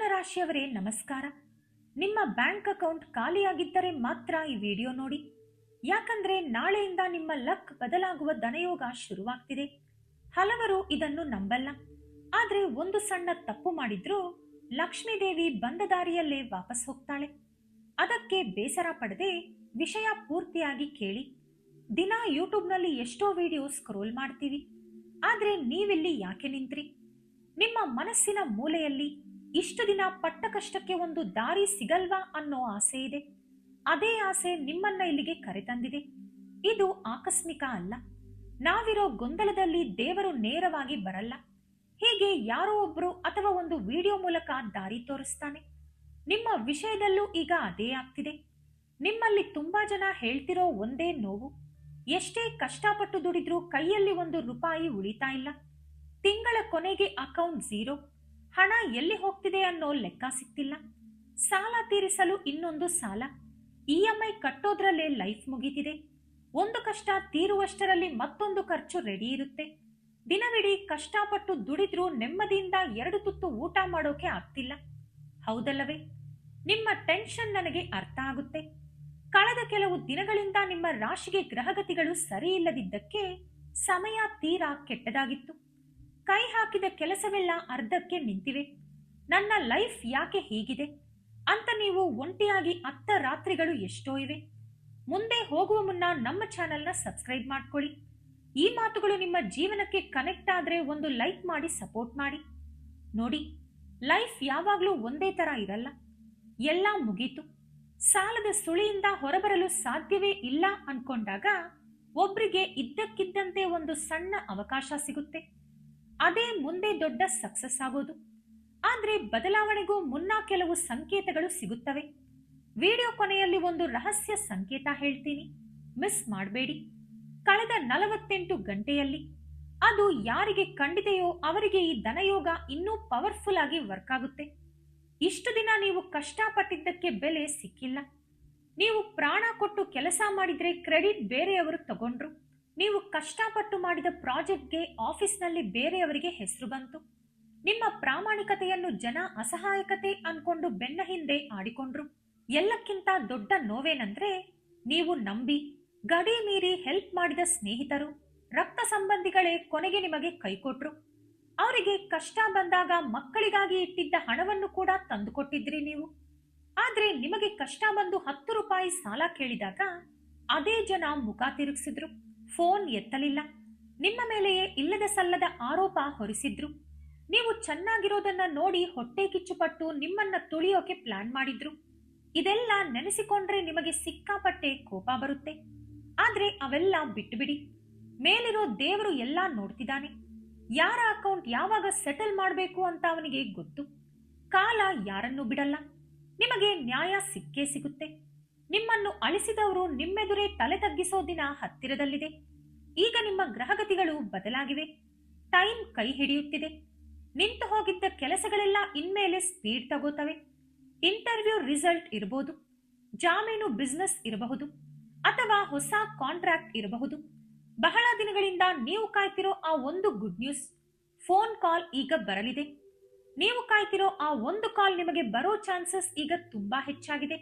ಮೇಷರಾಶಿಯವರೇ ನಮಸ್ಕಾರ. ನಿಮ್ಮ bank account ಖಾಲಿಯಾಗಿದ್ದರೆ ಮಾತ್ರ ಈ ವಿಡಿಯೋ ನೋಡಿ. ಯಾಕಂದ್ರೆ ನಾಳೆಯಿಂದ ನಿಮ್ಮ ಲಕ್ ಬದಲಾಗುವ ಧನಯೋಗ ಶುರುವಾಗ್ತಿದೆ. ಹಲವರು ಇದನ್ನು ನಂಬಲ್ಲ. ಆದ್ರೆ ಒಂದು ಸಣ್ಣ ತಪ್ಪು ಮಾಡಿದ್ರೂ ಲಕ್ಷ್ಮೀದೇವಿ ಬಂದ ದಾರಿಯಲ್ಲೇ ವಾಪಸ್ ಹೋಗ್ತಾಳೆ. ಅದಕ್ಕೆ ಬೇಸರ ಪಡದೆ ವಿಷಯ ಪೂರ್ತಿಯಾಗಿ ಕೇಳಿ. ದಿನ ಯೂಟ್ಯೂಬ್ನಲ್ಲಿ ಎಷ್ಟೋ ವಿಡಿಯೋ ಸ್ಕ್ರೋಲ್ ಮಾಡ್ತೀವಿ. ಆದ್ರೆ ನೀವಿಲ್ಲಿ ಯಾಕೆ ನಿಂತ್ರಿ? ನಿಮ್ಮ ಮನಸ್ಸಿನ ಮೂಲೆಯಲ್ಲಿ ಇಷ್ಟು ದಿನ ಪಟ್ಟ ಕಷ್ಟಕ್ಕೆ ಒಂದು ದಾರಿ ಸಿಗಲ್ವಾ ಅನ್ನೋ ಆಸೆ ಇದೆ. ಅದೇ ಆಸೆ ನಿಮ್ಮನ್ನ ಇಲ್ಲಿಗೆ ಕರೆತಂದಿದೆ. ಇದು ಆಕಸ್ಮಿಕ ಅಲ್ಲ. ನಾವಿರೋ ಗೊಂದಲದಲ್ಲಿ ದೇವರು ನೇರವಾಗಿ ಬರಲ್ಲ. ಹೀಗೆ ಯಾರೋ ಒಬ್ರು ಅಥವಾ ಒಂದು ವಿಡಿಯೋ ಮೂಲಕ ದಾರಿ ತೋರಿಸ್ತಾನೆ. ನಿಮ್ಮ ವಿಷಯದಲ್ಲೂ ಈಗ ಅದೇ ಆಗ್ತಿದೆ. ನಿಮ್ಮಲ್ಲಿ ತುಂಬಾ ಜನ ಹೇಳ್ತಿರೋ ಒಂದೇ ನೋವು, ಎಷ್ಟೇ ಕಷ್ಟಪಟ್ಟು ದುಡಿದ್ರೂ ಕೈಯಲ್ಲಿ ₹1 ಉಳಿತಾ ಇಲ್ಲ. ತಿಂಗಳ ಕೊನೆಗೆ ಅಕೌಂಟ್ ಝೀರೋ. ಹಣ ಎಲ್ಲಿ ಹೋಗ್ತಿದೆ ಅನ್ನೋ ಲೆಕ್ಕ ಸಿಕ್ತಿಲ್ಲ. ಸಾಲ ತೀರಿಸಲು ಇನ್ನೊಂದು ಸಾಲ. EMI ಕಟ್ಟೋದ್ರಲ್ಲೇ ಲೈಫ್ ಮುಗಿತಿದೆ. ಒಂದು ಕಷ್ಟ ತೀರುವಷ್ಟರಲ್ಲಿ ಮತ್ತೊಂದು ಖರ್ಚು ರೆಡಿ ಇರುತ್ತೆ. ದಿನವಿಡೀ ಕಷ್ಟಪಟ್ಟು ದುಡಿದ್ರೂ ನೆಮ್ಮದಿಯಿಂದ 2 ತುತ್ತು ಊಟ ಮಾಡೋಕೆ ಆಗ್ತಿಲ್ಲ. ಹೌದಲ್ಲವೇ? ನಿಮ್ಮ ಟೆನ್ಷನ್ ನನಗೆ ಅರ್ಥ ಆಗುತ್ತೆ. ಕಳೆದ ಕೆಲವು ದಿನಗಳಿಂದ ನಿಮ್ಮ ರಾಶಿಗೆ ಗ್ರಹಗತಿಗಳು ಸರಿ ಇಲ್ಲದಿದ್ದಕ್ಕೆ ಸಮಯ ತೀರಾ ಕೆಟ್ಟದಾಗಿತ್ತು. ಕೈ ಹಾಕಿದ ಕೆಲಸವೆಲ್ಲ ಅರ್ಧಕ್ಕೆ ನಿಂತಿವೆ. ನನ್ನ ಲೈಫ್ ಯಾಕೆ ಹೀಗಿದೆ ಅಂತ ನೀವು ಒಂಟಿಯಾಗಿ ಅತ್ತ ರಾತ್ರಿಗಳು ಎಷ್ಟೋ ಇವೆ. ಮುಂದೆ ಹೋಗುವ ಮುನ್ನ ನಮ್ಮ ಚಾನೆಲ್ನ ಸಬ್ಸ್ಕ್ರೈಬ್ ಮಾಡ್ಕೊಳ್ಳಿ. ಈ ಮಾತುಗಳು ನಿಮ್ಮ ಜೀವನಕ್ಕೆ ಕನೆಕ್ಟ್ ಆದ್ರೆ ಒಂದು ಲೈಕ್ ಮಾಡಿ ಸಪೋರ್ಟ್ ಮಾಡಿ. ನೋಡಿ, ಲೈಫ್ ಯಾವಾಗ್ಲೂ ಒಂದೇ ತರ ಇರಲ್ಲ. ಎಲ್ಲ ಮುಗೀತು, ಸಾಲದ ಸುಳಿಯಿಂದ ಹೊರಬರಲು ಸಾಧ್ಯವೇ ಇಲ್ಲ ಅನ್ಕೊಂಡಾಗ ಒಬ್ರಿಗೆ ಇದ್ದಕ್ಕಿದ್ದಂತೆ ಒಂದು ಸಣ್ಣ ಅವಕಾಶ ಸಿಗುತ್ತೆ. ಅದೇ ಮುಂದೆ ದೊಡ್ಡ ಸಕ್ಸಸ್ ಆಗೋದು. ಆದ್ರೆ ಬದಲಾವಣೆಗೂ ಮುನ್ನ ಕೆಲವು ಸಂಕೇತಗಳು ಸಿಗುತ್ತವೆ. ವಿಡಿಯೋ ಕೊನೆಯಲ್ಲಿ ಒಂದು ರಹಸ್ಯ ಸಂಕೇತ ಹೇಳ್ತೀನಿ, ಮಿಸ್ ಮಾಡಬೇಡಿ. ಕಳೆದ 48 ಗಂಟೆಯಲ್ಲಿ ಅದು ಯಾರಿಗೆ ಕಂಡಿದೆಯೋ ಅವರಿಗೆ ಈ ಧನಯೋಗ ಇನ್ನೂ ಪವರ್ಫುಲ್ ಆಗಿ ವರ್ಕ್ ಆಗುತ್ತೆ. ಇಷ್ಟು ದಿನ ನೀವು ಕಷ್ಟಪಟ್ಟಿದ್ದಕ್ಕೆ ಬೆಲೆ ಸಿಕ್ಕಿಲ್ಲ. ನೀವು ಪ್ರಾಣ ಕೊಟ್ಟು ಕೆಲಸ ಮಾಡಿದ್ರೆ ಕ್ರೆಡಿಟ್ ಬೇರೆಯವರು ತಗೊಂಡ್ರು. ನೀವು ಕಷ್ಟಪಟ್ಟು ಮಾಡಿದ ಪ್ರಾಜೆಕ್ಟ್ಗೆ ಆಫೀಸ್ನಲ್ಲಿ ಬೇರೆಯವರಿಗೆ ಹೆಸರು ಬಂತು. ನಿಮ್ಮ ಪ್ರಾಮಾಣಿಕತೆಯನ್ನು ಜನ ಅಸಹಾಯಕತೆ ಅನ್ಕೊಂಡು ಬೆನ್ನ ಹಿಂದೆ ಆಡಿಕೊಂಡ್ರು. ಎಲ್ಲಕ್ಕಿಂತ ದೊಡ್ಡ ನೋವೇನಂದ್ರೆ, ನೀವು ನಂಬಿ ಗಡಿ ಮೀರಿ ಹೆಲ್ಪ್ ಮಾಡಿದ ಸ್ನೇಹಿತರು, ರಕ್ತ ಸಂಬಂಧಿಗಳೇ ಕೊನೆಗೆ ನಿಮಗೆ ಕೈಕೊಟ್ರು. ಅವರಿಗೆ ಕಷ್ಟ ಬಂದಾಗ ಮಕ್ಕಳಿಗಾಗಿ ಇಟ್ಟಿದ್ದ ಹಣವನ್ನು ಕೂಡ ತಂದುಕೊಟ್ಟಿದ್ರಿ ನೀವು. ಆದ್ರೆ ನಿಮಗೆ ಕಷ್ಟ ಬಂದು ₹10 ಸಾಲ ಕೇಳಿದಾಗ ಅದೇ ಜನ ಮುಖ ತಿರುಗಿಸಿದ್ರು, ಫೋನ್ ಎತ್ತಲಿಲ್ಲ, ನಿಮ್ಮ ಮೇಲೆಯೇ ಇಲ್ಲದ ಸಲ್ಲದ ಆರೋಪ ಹೊರಿಸಿದ್ರು. ನೀವು ಚೆನ್ನಾಗಿರೋದನ್ನ ನೋಡಿ ಹೊಟ್ಟೆ ಕಿಚ್ಚುಪಟ್ಟು ನಿಮ್ಮನ್ನ ತುಳಿಯೋಕೆ ಪ್ಲಾನ್ ಮಾಡಿದ್ರು. ಇದೆಲ್ಲ ನೆನೆಸಿಕೊಂಡ್ರೆ ನಿಮಗೆ ಸಿಕ್ಕಾಪಟ್ಟೆ ಕೋಪ ಬರುತ್ತೆ. ಆದ್ರೆ ಅವೆಲ್ಲ ಬಿಟ್ಟುಬಿಡಿ. ಮೇಲಿರೋ ದೇವರು ಎಲ್ಲಾ ನೋಡ್ತಿದ್ದಾನೆ. ಯಾರ ಅಕೌಂಟ್ ಯಾವಾಗ ಸೆಟಲ್ ಮಾಡಬೇಕು ಅಂತ ಅವನಿಗೆ ಗೊತ್ತು. ಕಾಲ ಯಾರನ್ನೂ ಬಿಡಲ್ಲ. ನಿಮಗೆ ನ್ಯಾಯ ಸಿಕ್ಕೇ ಸಿಗುತ್ತೆ. ನಿಮ್ಮನ್ನು ಅಳಿಸಿದವರು ನಿಮ್ಮೆದುರೇ ತಲೆ ತಗ್ಗಿಸೋ ದಿನ ಹತ್ತಿರದಲ್ಲಿದೆ. ಈಗ ನಿಮ್ಮ ಗ್ರಹಗತಿಗಳು ಬದಲಾಗಿವೆ. ಟೈಮ್ ಕೈ ಹಿಡಿಯುತ್ತಿದೆ. ನಿಂತು ಹೋಗಿದ್ದ ಕೆಲಸಗಳೆಲ್ಲ ಇನ್ಮೇಲೆ ಸ್ಪೀಡ್ ತಗೋತವೆ. ಇಂಟರ್ವ್ಯೂ ರಿಸಲ್ಟ್ ಇರಬಹುದು, ಜಾಮೀನು ಬಿಸ್ನೆಸ್ ಇರಬಹುದು, ಅಥವಾ ಹೊಸ ಕಾಂಟ್ರಾಕ್ಟ್ ಇರಬಹುದು. ಬಹಳ ದಿನಗಳಿಂದ ನೀವು ಕಾಯ್ತಿರೋ ಆ ಒಂದು ಗುಡ್ ನ್ಯೂಸ್, ಫೋನ್ ಕಾಲ್ ಈಗ ಬರಲಿದೆ. ನೀವು ಕಾಯ್ತಿರೋ ಆ ಒಂದು ಕಾಲ್ ನಿಮಗೆ ಬರೋ ಚಾನ್ಸಸ್ ಈಗ ತುಂಬಾ ಹೆಚ್ಚಾಗಿದೆ.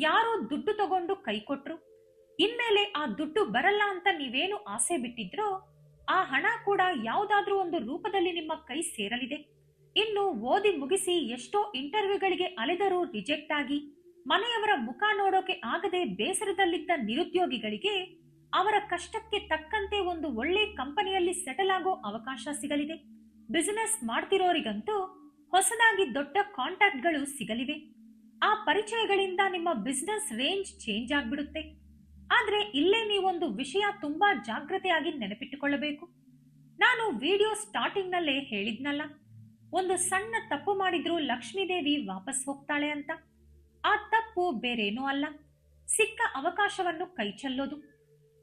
ಯಾರೋ ದುಡ್ಡು ತಗೊಂಡು ಕೈ ಕೊಟ್ರು. ಇನ್ಮೇಲೆ ಆ ದುಡ್ಡು ಬರಲ್ಲ ಅಂತ ನೀವೇನು ಆಸೆ ಬಿಟ್ಟಿದ್ರೋ ಆ ಹಣ ಕೂಡ ಯಾವುದಾದ್ರೂ ಒಂದು ರೂಪದಲ್ಲಿ ನಿಮ್ಮ ಕೈ ಸೇರಲಿದೆ. ಇನ್ನು ಓದಿ ಮುಗಿಸಿ ಎಷ್ಟೋ ಇಂಟರ್ವ್ಯೂಗಳಿಗೆ ಅಲೆದರೂ ರಿಜೆಕ್ಟ್ ಆಗಿ ಮನೆಯವರ ಮುಖ ನೋಡೋಕೆ ಆಗದೆ ಬೇಸರದಲ್ಲಿದ್ದ ನಿರುದ್ಯೋಗಿಗಳಿಗೆ ಅವರ ಕಷ್ಟಕ್ಕೆ ತಕ್ಕಂತೆ ಒಂದು ಒಳ್ಳೆ ಕಂಪನಿಯಲ್ಲಿ ಸೆಟಲ್ ಆಗೋ ಅವಕಾಶ ಸಿಗಲಿದೆ. ಬಿಸಿನೆಸ್ ಮಾಡ್ತಿರೋರಿಗಂತೂ ಹೊಸದಾಗಿ ದೊಡ್ಡ ಕಾಂಟ್ಯಾಕ್ಟ್ಗಳು ಸಿಗಲಿವೆ. ಆ ಪರಿಚಯಗಳಿಂದ ನಿಮ್ಮ ಬಿಸ್ನೆಸ್ ರೇಂಜ್ ಚೇಂಜ್ ಆಗ್ಬಿಡುತ್ತೆ. ಆದ್ರೆ ಇಲ್ಲೇ ನೀವೊಂದು ವಿಷಯ ತುಂಬಾ ಜಾಗ್ರತೆಯಾಗಿ ನೆನಪಿಟ್ಟುಕೊಳ್ಳಬೇಕು. ನಾನು ವಿಡಿಯೋ ಸ್ಟಾರ್ಟಿಂಗ್ ನಲ್ಲೇ ಹೇಳಿದ್ನಲ್ಲ, ಒಂದು ಸಣ್ಣ ತಪ್ಪು ಮಾಡಿದ್ರೂ ಲಕ್ಷ್ಮೀದೇವಿ ವಾಪಸ್ ಹೋಗ್ತಾಳೆ ಅಂತ. ಆ ತಪ್ಪು ಬೇರೇನೂ ಅಲ್ಲ, ಸಿಕ್ಕ ಅವಕಾಶವನ್ನು ಕೈ ಚೆಲ್ಲೋದು.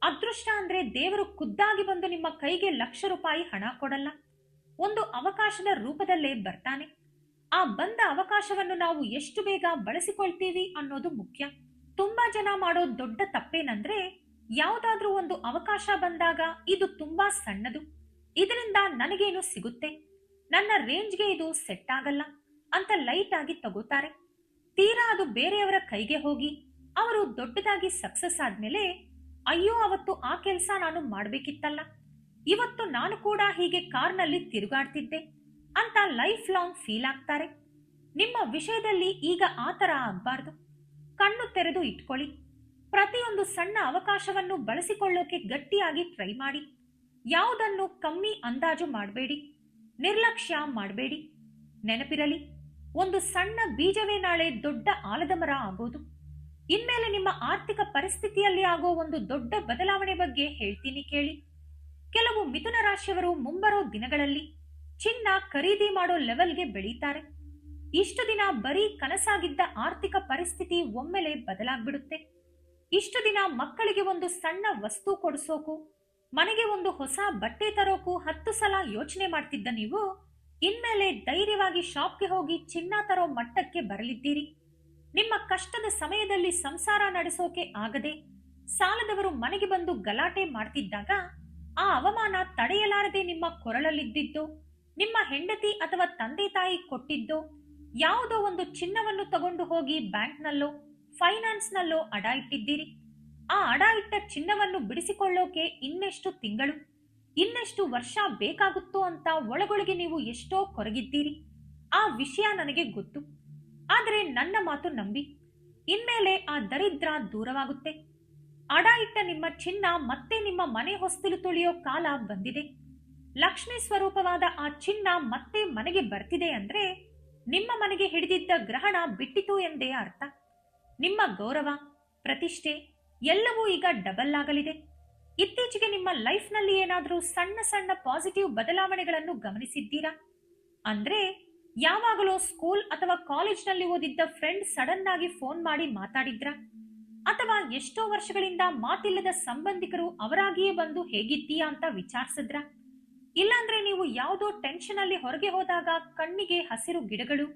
ಅದೃಷ್ಟ ಅಂದ್ರೆ ದೇವರು ಖುದ್ದಾಗಿ ಬಂದು ನಿಮ್ಮ ಕೈಗೆ ₹1,00,000 ಹಣ ಕೊಡಲ್ಲ. ಒಂದು ಅವಕಾಶದ ರೂಪದಲ್ಲೇ ಬರ್ತಾನೆ. ಆ ಬಂದ ಅವಕಾಶವನ್ನು ನಾವು ಎಷ್ಟು ಬೇಗ ಬಳಸಿಕೊಳ್ತೀವಿ ಅನ್ನೋದು ಮುಖ್ಯ. ತುಂಬಾ ಜನ ಮಾಡೋ ದೊಡ್ಡ ತಪ್ಪೇನಂದ್ರೆ, ಯಾವುದಾದ್ರೂ ಒಂದು ಅವಕಾಶ ಬಂದಾಗ ಇದು ತುಂಬಾ ಸಣ್ಣದು, ಇದರಿಂದ ನನಗೇನು ಸಿಗುತ್ತೆ, ನನ್ನ ರೇಂಜ್ಗೆ ಇದು ಸೆಟ್ ಆಗಲ್ಲ, ಅಂತ ಲೈಟ್ ಆಗಿ ತಗೋತಾರೆ. ತೀರಾ ಅದು ಬೇರೆಯವರ ಕೈಗೆ ಹೋಗಿ ಅವರು ದೊಡ್ಡದಾಗಿ ಸಕ್ಸಸ್ ಆದ್ಮೇಲೆ, ಅಯ್ಯೋ ಅವತ್ತು ಆ ಕೆಲಸ ನಾನು ಮಾಡ್ಬೇಕಿತ್ತಲ್ಲ, ಇವತ್ತು ನಾನು ಕೂಡ ಹೀಗೆ ಕಾರ್ನಲ್ಲಿ ತಿರುಗಾಡ್ತಿದ್ದೆ ಅಂತ ಲೈಫ್ ಲಾಂಗ್ ಫೀಲ್ ಆಗ್ತಾರೆ. ನಿಮ್ಮ ವಿಷಯದಲ್ಲಿ ಈಗ ಆ ತರ ಆಗ್ಬಾರ್ದು. ಕಣ್ಣು ತೆರೆದು ಇಟ್ಕೊಳ್ಳಿ. ಪ್ರತಿಯೊಂದು ಸಣ್ಣ ಅವಕಾಶವನ್ನು ಬಳಸಿಕೊಳ್ಳೋಕೆ ಗಟ್ಟಿಯಾಗಿ ಟ್ರೈ ಮಾಡಿ. ಯಾವುದನ್ನು ಕಮ್ಮಿ ಅಂದಾಜು ಮಾಡಬೇಡಿ, ನಿರ್ಲಕ್ಷ್ಯ ಮಾಡಬೇಡಿ. ನೆನಪಿರಲಿ, ಒಂದು ಸಣ್ಣ ಬೀಜವೇ ನಾಳೆ ದೊಡ್ಡ ಆಲದ ಮರ ಆಗೋದು. ಇನ್ಮೇಲೆ ನಿಮ್ಮ ಆರ್ಥಿಕ ಪರಿಸ್ಥಿತಿಯಲ್ಲಿ ಆಗೋ ಒಂದು ದೊಡ್ಡ ಬದಲಾವಣೆ ಬಗ್ಗೆ ಹೇಳ್ತೀನಿ ಕೇಳಿ. ಕೆಲವು ಮಿಥುನ ರಾಶಿಯವರು ಮುಂಬರೋ ದಿನಗಳಲ್ಲಿ ಚಿನ್ನ ಖರೀದಿ ಮಾಡೋ ಲೆವೆಲ್ಗೆ ಬೆಳೀತಾರೆ. ಇಷ್ಟು ದಿನ ಬರೀ ಕನಸಾಗಿದ್ದ ಆರ್ಥಿಕ ಪರಿಸ್ಥಿತಿ ಒಮ್ಮೆಲೆ ಬದಲಾಗ್ಬಿಡುತ್ತೆ. ಇಷ್ಟು ದಿನ ಮಕ್ಕಳಿಗೆ ಒಂದು ಸಣ್ಣ ವಸ್ತು ಕೊಡಿಸೋಕು, ಮನೆಗೆ ಒಂದು ಹೊಸ ಬಟ್ಟೆ ತರೋಕು 10 ಸಲ ಯೋಚನೆ ಮಾಡ್ತಿದ್ದ ನೀವು ಇನ್ಮೇಲೆ ಧೈರ್ಯವಾಗಿ ಶಾಪ್ಗೆ ಹೋಗಿ ಚಿನ್ನ ತರೋ ಮಟ್ಟಕ್ಕೆ ಬರಲಿದ್ದೀರಿ. ನಿಮ್ಮ ಕಷ್ಟದ ಸಮಯದಲ್ಲಿ ಸಂಸಾರ ನಡೆಸೋಕೆ ಆಗದೆ ಸಾಲದವರು ಮನೆಗೆ ಬಂದು ಗಲಾಟೆ ಮಾಡ್ತಿದ್ದಾಗ ಆ ಅವಮಾನ ತಡೆಯಲಾರದೆ ನಿಮ್ಮ ಕೊರಳಲ್ಲಿದ್ದಿದ್ದೋ, ನಿಮ್ಮ ಹೆಂಡತಿ ಅಥವಾ ತಂದೆ ತಾಯಿ ಕೊಟ್ಟಿದ್ದೋ ಯಾವುದೋ ಒಂದು ಚಿನ್ನವನ್ನು ತಗೊಂಡು ಹೋಗಿ ಬ್ಯಾಂಕ್ನಲ್ಲೋ ಫೈನಾನ್ಸ್ನಲ್ಲೋ ಅಡ ಇಟ್ಟಿದ್ದೀರಿ. ಆ ಅಡ ಇಟ್ಟ ಚಿನ್ನವನ್ನು ಬಿಡಿಸಿಕೊಳ್ಳೋಕೆ ಇನ್ನೆಷ್ಟು ತಿಂಗಳು, ಇನ್ನೆಷ್ಟು ವರ್ಷ ಬೇಕಾಗುತ್ತೋ ಅಂತ ಒಳಗೊಳಗೆ ನೀವು ಎಷ್ಟೋ ಕೊರಗಿದ್ದೀರಿ. ಆ ವಿಷಯ ನನಗೆ ಗೊತ್ತು. ಆದರೆ ನನ್ನ ಮಾತು ನಂಬಿ, ಇನ್ಮೇಲೆ ಆ ದರಿದ್ರ ದೂರವಾಗುತ್ತೆ. ಅಡ ಇಟ್ಟ ನಿಮ್ಮ ಚಿನ್ನ ಮತ್ತೆ ನಿಮ್ಮ ಮನೆ ಹೊಸ್ತಿಲು ತುಳಿಯೋ ಕಾಲ ಬಂದಿದೆ. ಲಕ್ಷ್ಮೀ ಸ್ವರೂಪವಾದ ಆ ಚಿನ್ನ ಮತ್ತೆ ಮನೆಗೆ ಬರ್ತಿದೆ ಅಂದ್ರೆ ನಿಮ್ಮ ಮನೆಗೆ ಹಿಡಿದಿದ್ದ ಗ್ರಹಣ ಬಿಟ್ಟಿತು ಎಂದೇ ಅರ್ಥ. ನಿಮ್ಮ ಗೌರವ, ಪ್ರತಿಷ್ಠೆ ಎಲ್ಲವೂ ಈಗ ಡಬಲ್ ಆಗಲಿದೆ. ಇತ್ತೀಚೆಗೆ ನಿಮ್ಮ ಲೈಫ್ನಲ್ಲಿ ಏನಾದರೂ ಸಣ್ಣ ಸಣ್ಣ ಪಾಸಿಟಿವ್ ಬದಲಾವಣೆಗಳನ್ನು ಗಮನಿಸಿದ್ದೀರಾ? ಅಂದ್ರೆ ಯಾವಾಗಲೂ ಸ್ಕೂಲ್ ಅಥವಾ ಕಾಲೇಜ್ನಲ್ಲಿ ಓದಿದ್ದ ಫ್ರೆಂಡ್ ಸಡನ್ ಆಗಿ ಫೋನ್ ಮಾಡಿ ಮಾತಾಡಿದ್ರ? ಅಥವಾ ಎಷ್ಟೋ ವರ್ಷಗಳಿಂದ ಮಾತಿಲ್ಲದ ಸಂಬಂಧಿಕರು ಅವರಾಗಿಯೇ ಬಂದು ಹೇಗಿದ್ದೀಯಾ ಅಂತ ವಿಚಾರಿಸಿದ್ರ? ಇಲ್ಲಾಂದ್ರೆ ನೀವು ಯಾವುದೋ ಟೆನ್ಷನ್ ಅಲ್ಲಿ ಹೊರಗೆ ಹೋದಾಗ ಕಣ್ಣಿಗೆ ಹಸಿರು ಗಿಡಗಳು,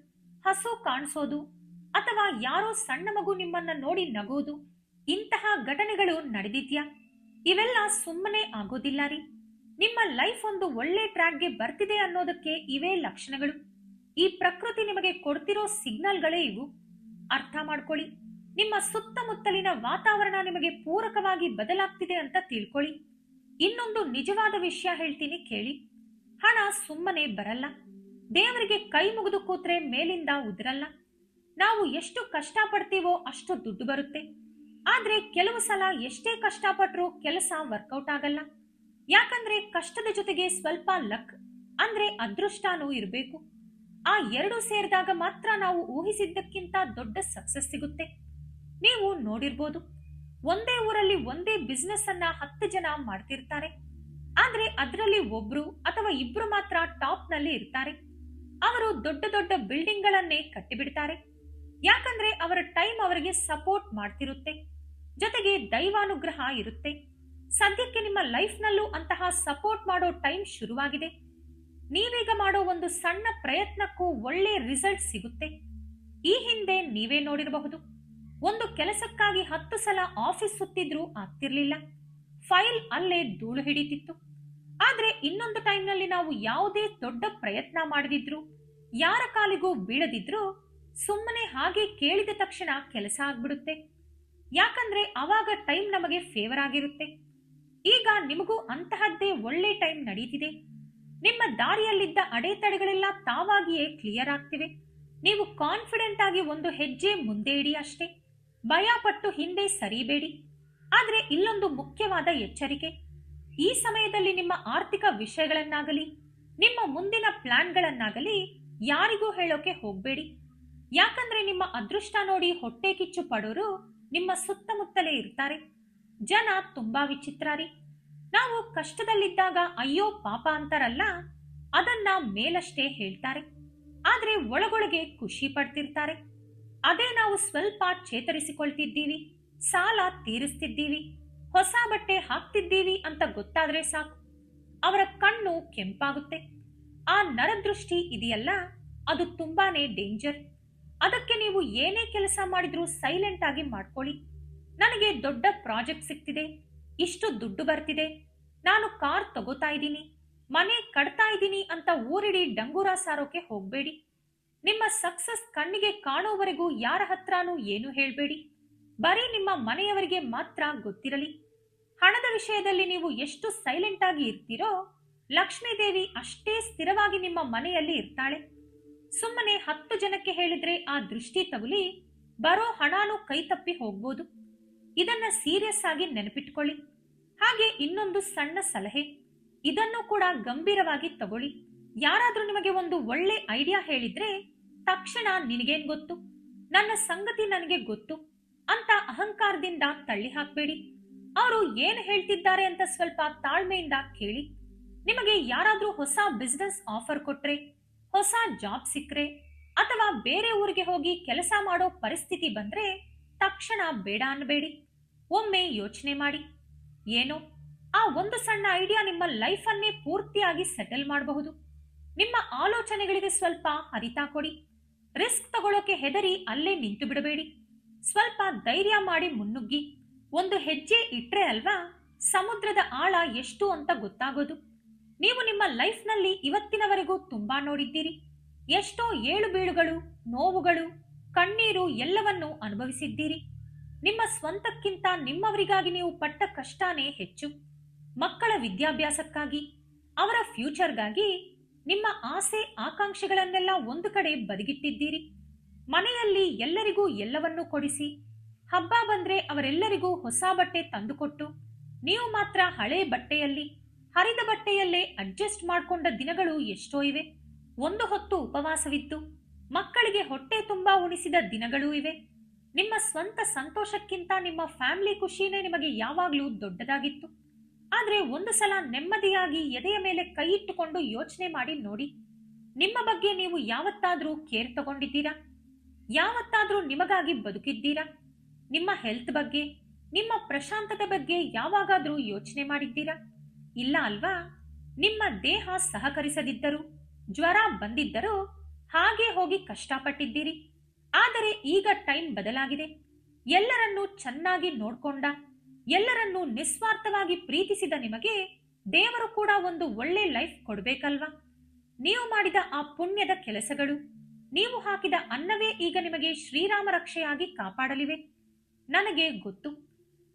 ಹಸು ಕಾಣಿಸೋದು, ಅಥವಾ ಯಾರೋ ಸಣ್ಣ ಮಗು ನಿಮ್ಮನ್ನ ನೋಡಿ ನಗೋದು, ಇಂತಹ ಘಟನೆಗಳು ನಡೆದಿದ್ಯಾ? ಇವೆಲ್ಲ ಸುಮ್ಮನೆ ಆಗೋದಿಲ್ಲ ರೀ. ನಿಮ್ಮ ಲೈಫ್ ಒಂದು ಒಳ್ಳೆ ಟ್ರ್ಯಾಕ್ಗೆ ಬರ್ತಿದೆ ಅನ್ನೋದಕ್ಕೆ ಇವೇ ಲಕ್ಷಣಗಳು. ಈ ಪ್ರಕೃತಿ ನಿಮಗೆ ಕೊಡ್ತಿರೋ ಸಿಗ್ನಲ್ಗಳೇ ಇವು. ಅರ್ಥ ಮಾಡ್ಕೊಳ್ಳಿ. ನಿಮ್ಮ ಸುತ್ತಮುತ್ತಲಿನ ವಾತಾವರಣ ನಿಮಗೆ ಪೂರಕವಾಗಿ ಬದಲಾಗ್ತಿದೆ ಅಂತ ತಿಳ್ಕೊಳ್ಳಿ. ಇನ್ನೊಂದು ನಿಜವಾದ ವಿಷಯ ಹೇಳ್ತೀನಿ ಕೇಳಿ. ಹಣ ಸುಮ್ಮನೆ ಬರಲ್ಲ. ದೇವರಿಗೆ ಕೈ ಮುಗಿದು ಕೂತ್ರೆ ಮೇಲಿಂದ ಉದುರಲ್ಲ. ನಾವು ಎಷ್ಟು ಕಷ್ಟ ಪಡ್ತೀವೋ ಅಷ್ಟು ದುಡ್ಡು ಬರುತ್ತೆ. ಆದ್ರೆ ಕೆಲವು ಸಲ ಎಷ್ಟೇ ಕಷ್ಟಪಟ್ರೂ ಕೆಲಸ ವರ್ಕೌಟ್ ಆಗಲ್ಲ. ಯಾಕಂದ್ರೆ ಕಷ್ಟದ ಜೊತೆಗೆ ಸ್ವಲ್ಪ ಲಕ್ ಅಂದ್ರೆ ಅದೃಷ್ಟನೂ ಇರಬೇಕು. ಆ ಎರಡು ಸೇರಿದಾಗ ಮಾತ್ರ ನಾವು ಊಹಿಸಿದ್ದಕ್ಕಿಂತ ದೊಡ್ಡ ಸಕ್ಸಸ್ ಸಿಗುತ್ತೆ. ನೀವು ನೋಡಿರ್ಬೋದು, ಒಂದೇ ಊರಲ್ಲಿ ಒಂದೇ ಬಿಸ್ನೆಸ್ ಅನ್ನ 10 ಜನ ಮಾಡ್ತಿರ್ತಾರೆ. ಆದ್ರೆ ಅದರಲ್ಲಿ ಒಬ್ರು ಅಥವಾ ಇಬ್ರು ಮಾತ್ರ ಟಾಪ್ ನಲ್ಲಿ ಇರ್ತಾರೆ. ಅವರು ದೊಡ್ಡ ದೊಡ್ಡ ಬಿಲ್ಡಿಂಗ್ ಗಳನ್ನೇ ಕಟ್ಟಿಬಿಡ್ತಾರೆ. ಯಾಕಂದ್ರೆ ಅವರ ಟೈಮ್ ಅವರಿಗೆ ಸಪೋರ್ಟ್ ಮಾಡ್ತಿರುತ್ತೆ, ಜೊತೆಗೆ ದೈವಾನುಗ್ರಹ ಇರುತ್ತೆ. ಸದ್ಯಕ್ಕೆ ನಿಮ್ಮ ಲೈಫ್ ನಲ್ಲೂ ಅಂತಹ ಸಪೋರ್ಟ್ ಮಾಡೋ ಟೈಮ್ ಶುರುವಾಗಿದೆ. ನೀವೀಗ ಮಾಡೋ ಒಂದು ಸಣ್ಣ ಪ್ರಯತ್ನಕ್ಕೂ ಒಳ್ಳೆ ರಿಸಲ್ಟ್ ಸಿಗುತ್ತೆ. ಈ ಹಿಂದೆ ನೀವೇ ನೋಡಿರಬಹುದು, ಒಂದು ಕೆಲಸಕ್ಕಾಗಿ 10 ಸಲ ಆಫೀಸ್ ಸುತ್ತಿದ್ರೂ ಆಗ್ತಿರ್ಲಿಲ್ಲ. ಫೈಲ್ ಅಲ್ಲೇ ಧೂಳು ಹಿಡಿತಿತ್ತು. ಆದ್ರೆ ಇನ್ನೊಂದು ಟೈಮ್ನಲ್ಲಿ ನಾವು ಯಾವುದೇ ದೊಡ್ಡ ಪ್ರಯತ್ನ ಮಾಡದಿದ್ರು, ಯಾರ ಕಾಲಿಗೂ ಬೀಳದಿದ್ರು, ಸುಮ್ಮನೆ ಹಾಗೆ ಕೇಳಿದ ತಕ್ಷಣ ಕೆಲಸ ಆಗ್ಬಿಡುತ್ತೆ. ಯಾಕಂದ್ರೆ ಅವಾಗ ಟೈಮ್ ನಮಗೆ ಫೇವರ್ ಆಗಿರುತ್ತೆ. ಈಗ ನಿಮಗೂ ಅಂತಹದ್ದೇ ಒಳ್ಳೆ ಟೈಮ್ ನಡೀತಿದೆ. ನಿಮ್ಮ ದಾರಿಯಲ್ಲಿದ್ದ ಅಡೆತಡೆಗಳೆಲ್ಲ ತಾವಾಗಿಯೇ ಕ್ಲಿಯರ್ ಆಗ್ತಿವೆ. ನೀವು ಕಾನ್ಫಿಡೆಂಟ್ ಆಗಿ ಒಂದು ಹೆಜ್ಜೆ ಮುಂದೆ ಇಡಿ ಅಷ್ಟೇ. ಭಯ ಪಟ್ಟು ಹಿಂದೆ ಸರಿಬೇಡಿ. ಆದ್ರೆ ಇಲ್ಲೊಂದು ಮುಖ್ಯವಾದ ಎಚ್ಚರಿಕೆ. ಈ ಸಮಯದಲ್ಲಿ ನಿಮ್ಮ ಆರ್ಥಿಕ ವಿಷಯಗಳನ್ನಾಗಲಿ ನಿಮ್ಮ ಮುಂದಿನ ಪ್ಲಾನ್ಗಳನ್ನಾಗಲಿ ಯಾರಿಗೂ ಹೇಳೋಕೆ ಹೋಗ್ಬೇಡಿ. ಯಾಕಂದ್ರೆ ನಿಮ್ಮ ಅದೃಷ್ಟ ನೋಡಿ ಹೊಟ್ಟೆ ಕಿಚ್ಚು ಪಡೋರು ನಿಮ್ಮ ಸುತ್ತಮುತ್ತಲೇ ಇರ್ತಾರೆ. ಜನ ತುಂಬಾ ವಿಚಿತ್ರಾರಿ. ನಾವು ಕಷ್ಟದಲ್ಲಿದ್ದಾಗ ಅಯ್ಯೋ ಪಾಪ ಅಂತಾರಲ್ಲ, ಅದನ್ನ ಮೇಲಷ್ಟೇ ಹೇಳ್ತಾರೆ. ಆದ್ರೆ ಒಳಗೊಳಗೆ ಖುಷಿ ಪಡ್ತಿರ್ತಾರೆ. ಅದೇ ನಾವು ಸ್ವಲ್ಪ ಚೇತರಿಸಿಕೊಳ್ತಿದ್ದೀವಿ, ಸಾಲ ತೀರಿಸ್ತಿದ್ದೀವಿ, ಹೊಸ ಬಟ್ಟೆ ಹಾಕ್ತಿದ್ದೀವಿ ಅಂತ ಗೊತ್ತಾದ್ರೆ ಸಾಕು, ಅವರ ಕಣ್ಣು ಕೆಂಪಾಗುತ್ತೆ. ಆ ನರದೃಷ್ಟಿ ಇದೆಯಲ್ಲ, ಅದು ತುಂಬಾನೇ ಡೇಂಜರ್. ಅದಕ್ಕೆ ನೀವು ಏನೇ ಕೆಲಸ ಮಾಡಿದ್ರೂ ಸೈಲೆಂಟ್ ಆಗಿ ಮಾಡ್ಕೊಳ್ಳಿ. ನನಗೆ ದೊಡ್ಡ ಪ್ರಾಜೆಕ್ಟ್ ಸಿಗ್ತಿದೆ, ಇಷ್ಟು ದುಡ್ಡು ಬರ್ತಿದೆ, ನಾನು ಕಾರ್ ತಗೋತಾ ಇದ್ದೀನಿ, ಮನೆ ಕಟ್ತಾ ಇದ್ದೀನಿ ಅಂತ ಊರಿಡಿ ಡಂಗೂರ ಸಾರೋಕೆ ಹೋಗ್ಬೇಡಿ. ನಿಮ್ಮ ಸಕ್ಸಸ್ ಕಣ್ಣಿಗೆ ಕಾಣೋವರೆಗೂ ಯಾರ ಹತ್ರನೂ ಏನು ಹೇಳ್ಬೇಡಿ. ಬರೀ ನಿಮ್ಮ ಮನೆಯವರಿಗೆ ಮಾತ್ರ ಗೊತ್ತಿರಲಿ. ಹಣದ ವಿಷಯದಲ್ಲಿ ನೀವು ಎಷ್ಟು ಸೈಲೆಂಟ್ ಆಗಿ ಇರ್ತೀರೋ, ಲಕ್ಷ್ಮೀ ದೇವಿ ಅಷ್ಟೇ ಸ್ಥಿರವಾಗಿ ನಿಮ್ಮ ಮನೆಯಲ್ಲಿ ಇರ್ತಾಳೆ. ಸುಮ್ಮನೆ 10 ಜನಕ್ಕೆ ಹೇಳಿದ್ರೆ ಆ ದೃಷ್ಟಿ ತಗುಲಿ ಬರೋ ಹಣನೂ ಕೈ ತಪ್ಪಿ ಹೋಗ್ಬೋದು. ಇದನ್ನ ಸೀರಿಯಸ್ ಆಗಿ ನೆನಪಿಟ್ಕೊಳ್ಳಿ. ಹಾಗೆ ಇನ್ನೊಂದು ಸಣ್ಣ ಸಲಹೆ, ಇದನ್ನು ಕೂಡ ಗಂಭೀರವಾಗಿ ತಗೊಳ್ಳಿ. ಯಾರಾದ್ರೂ ನಿಮಗೆ ಒಂದು ಒಳ್ಳೆ ಐಡಿಯಾ ಹೇಳಿದ್ರೆ ತಕ್ಷಣ ನಿನಗೇನ್ ಗೊತ್ತು, ನನ್ನ ಸಂಗತಿ ನನಗೆ ಗೊತ್ತು ಅಂತ ಅಹಂಕಾರದಿಂದ ತಳ್ಳಿ ಹಾಕ್ಬೇಡಿ. ಅವರು ಏನ್ ಹೇಳ್ತಿದ್ದಾರೆ ಅಂತ ಸ್ವಲ್ಪ ತಾಳ್ಮೆಯಿಂದ ಕೇಳಿ. ನಿಮಗೆ ಯಾರಾದ್ರೂ ಹೊಸ ಬಿಸ್ನೆಸ್ ಆಫರ್ ಕೊಟ್ರೆ, ಹೊಸ ಜಾಬ್ ಸಿಕ್ಕ್ರೆ, ಅಥವಾ ಬೇರೆ ಊರಿಗೆ ಹೋಗಿ ಕೆಲಸ ಮಾಡೋ ಪರಿಸ್ಥಿತಿ ಬಂದ್ರೆ ತಕ್ಷಣ ಬೇಡ ಅನ್ಬೇಡಿ. ಒಮ್ಮೆ ಯೋಚನೆ ಮಾಡಿ. ಏನೋ ಆ ಒಂದು ಸಣ್ಣ ಐಡಿಯಾ ನಿಮ್ಮ ಲೈಫ್ ಅನ್ನೇ ಪೂರ್ತಿಯಾಗಿ ಸೆಟಲ್ ಮಾಡಬಹುದು. ನಿಮ್ಮ ಆಲೋಚನೆಗಳಿಗೆ ಸ್ವಲ್ಪ ಹರಿತಾ ಕೊಡಿ. ರಿಸ್ಕ್ ತಗೊಳ್ಳೋಕೆ ಹೆದರಿ ಅಲ್ಲೇ ನಿಂತು ಬಿಡಬೇಡಿ. ಸ್ವಲ್ಪ ಧೈರ್ಯ ಮಾಡಿ ಮುನ್ನುಗ್ಗಿ. ಒಂದು ಹೆಜ್ಜೆ ಇಟ್ರೆ ಅಲ್ವಾ ಸಮುದ್ರದ ಆಳ ಎಷ್ಟು ಅಂತ ಗೊತ್ತಾಗೋದು. ನೀವು ನಿಮ್ಮ ಲೈಫ್ನಲ್ಲಿ ಇವತ್ತಿನವರೆಗೂ ತುಂಬಾ ನೋಡಿದ್ದೀರಿ. ಎಷ್ಟೋ ಏಳು ಬೀಳುಗಳು, ನೋವುಗಳು, ಕಣ್ಣೀರು ಎಲ್ಲವನ್ನೂ ಅನುಭವಿಸಿದ್ದೀರಿ. ನಿಮ್ಮ ಸ್ವಂತಕ್ಕಿಂತ ನಿಮ್ಮವರಿಗಾಗಿ ನೀವು ಪಟ್ಟ ಕಷ್ಟನೇ ಹೆಚ್ಚು. ಮಕ್ಕಳ ವಿದ್ಯಾಭ್ಯಾಸಕ್ಕಾಗಿ, ಅವರ ಫ್ಯೂಚರ್ಗಾಗಿ ನಿಮ್ಮ ಆಸೆ ಆಕಾಂಕ್ಷೆಗಳನ್ನೆಲ್ಲ ಒಂದು ಕಡೆ ಬದಿಗಿಟ್ಟಿದ್ದೀರಿ. ಮನೆಯಲ್ಲಿ ಎಲ್ಲರಿಗೂ ಎಲ್ಲವನ್ನೂ ಕೊಡಿಸಿ, ಹಬ್ಬ ಬಂದ್ರೆ ಅವರೆಲ್ಲರಿಗೂ ಹೊಸ ಬಟ್ಟೆ ತಂದುಕೊಟ್ಟು, ನೀವು ಮಾತ್ರ ಹಳೆ ಬಟ್ಟೆಯಲ್ಲಿ, ಹರಿದ ಬಟ್ಟೆಯಲ್ಲೇ ಅಡ್ಜಸ್ಟ್ ಮಾಡಿಕೊಂಡ ದಿನಗಳು ಎಷ್ಟೋ ಇವೆ. ಒಂದು ಹೊತ್ತು ಉಪವಾಸವಿದ್ದು ಮಕ್ಕಳಿಗೆ ಹೊಟ್ಟೆ ತುಂಬಾ ಉಣಿಸಿದ ದಿನಗಳೂ ಇವೆ. ನಿಮ್ಮ ಸ್ವಂತ ಸಂತೋಷಕ್ಕಿಂತ ನಿಮ್ಮ ಫ್ಯಾಮಿಲಿ ಖುಷಿನೇ ನಿಮಗೆ ಯಾವಾಗ್ಲೂ ದೊಡ್ಡದಾಗಿತ್ತು. ಆದ್ರೆ ಒಂದು ಸಲ ನೆಮ್ಮದಿಯಾಗಿ ಎದೆಯ ಮೇಲೆ ಕೈ ಇಟ್ಟುಕೊಂಡು ಯೋಚನೆ ಮಾಡಿ ನೋಡಿ. ನಿಮ್ಮ ಬಗ್ಗೆ ನೀವು ಯಾವತ್ತಾದ್ರೂ ಕೇರ್ ತಗೊಂಡಿದ್ದೀರಾ? ಯಾವತ್ತಾದ್ರೂ ನಿಮಗಾಗಿ ಬದುಕಿದ್ದೀರಾ? ನಿಮ್ಮ ಹೆಲ್ತ್ ಬಗ್ಗೆ, ನಿಮ್ಮ ಪ್ರಶಾಂತತೆ ಬಗ್ಗೆ ಯಾವಾಗಾದ್ರೂ ಯೋಚನೆ ಮಾಡಿದ್ದೀರಾ? ಇಲ್ಲ ಅಲ್ವಾ? ನಿಮ್ಮ ದೇಹ ಸಹಕರಿಸದಿದ್ದರೂ, ಜ್ವರ ಬಂದಿದ್ದರೂ ಹಾಗೆ ಹೋಗಿ ಕಷ್ಟಪಟ್ಟಿದ್ದೀರಿ. ಆದರೆ ಈಗ ಟೈಮ್ ಬದಲಾಗಿದೆ. ಎಲ್ಲರನ್ನೂ ಚೆನ್ನಾಗಿ ನೋಡ್ಕೊಂಡ, ಎಲ್ಲರನ್ನೂ ನಿಸ್ವಾರ್ಥವಾಗಿ ಪ್ರೀತಿಸಿದ ನಿಮಗೆ ದೇವರು ಕೂಡ ಒಂದು ಒಳ್ಳೆ ಲೈಫ್ ಕೊಡ್ಬೇಕಲ್ವಾ? ನೀವು ಮಾಡಿದ ಆ ಪುಣ್ಯದ ಕೆಲಸಗಳು, ನೀವು ಹಾಕಿದ ಅನ್ನವೇ ಈಗ ನಿಮಗೆ ಶ್ರೀರಾಮ ರಕ್ಷೆಯಾಗಿ ಕಾಪಾಡಲಿವೆ. ನನಗೆ ಗೊತ್ತು,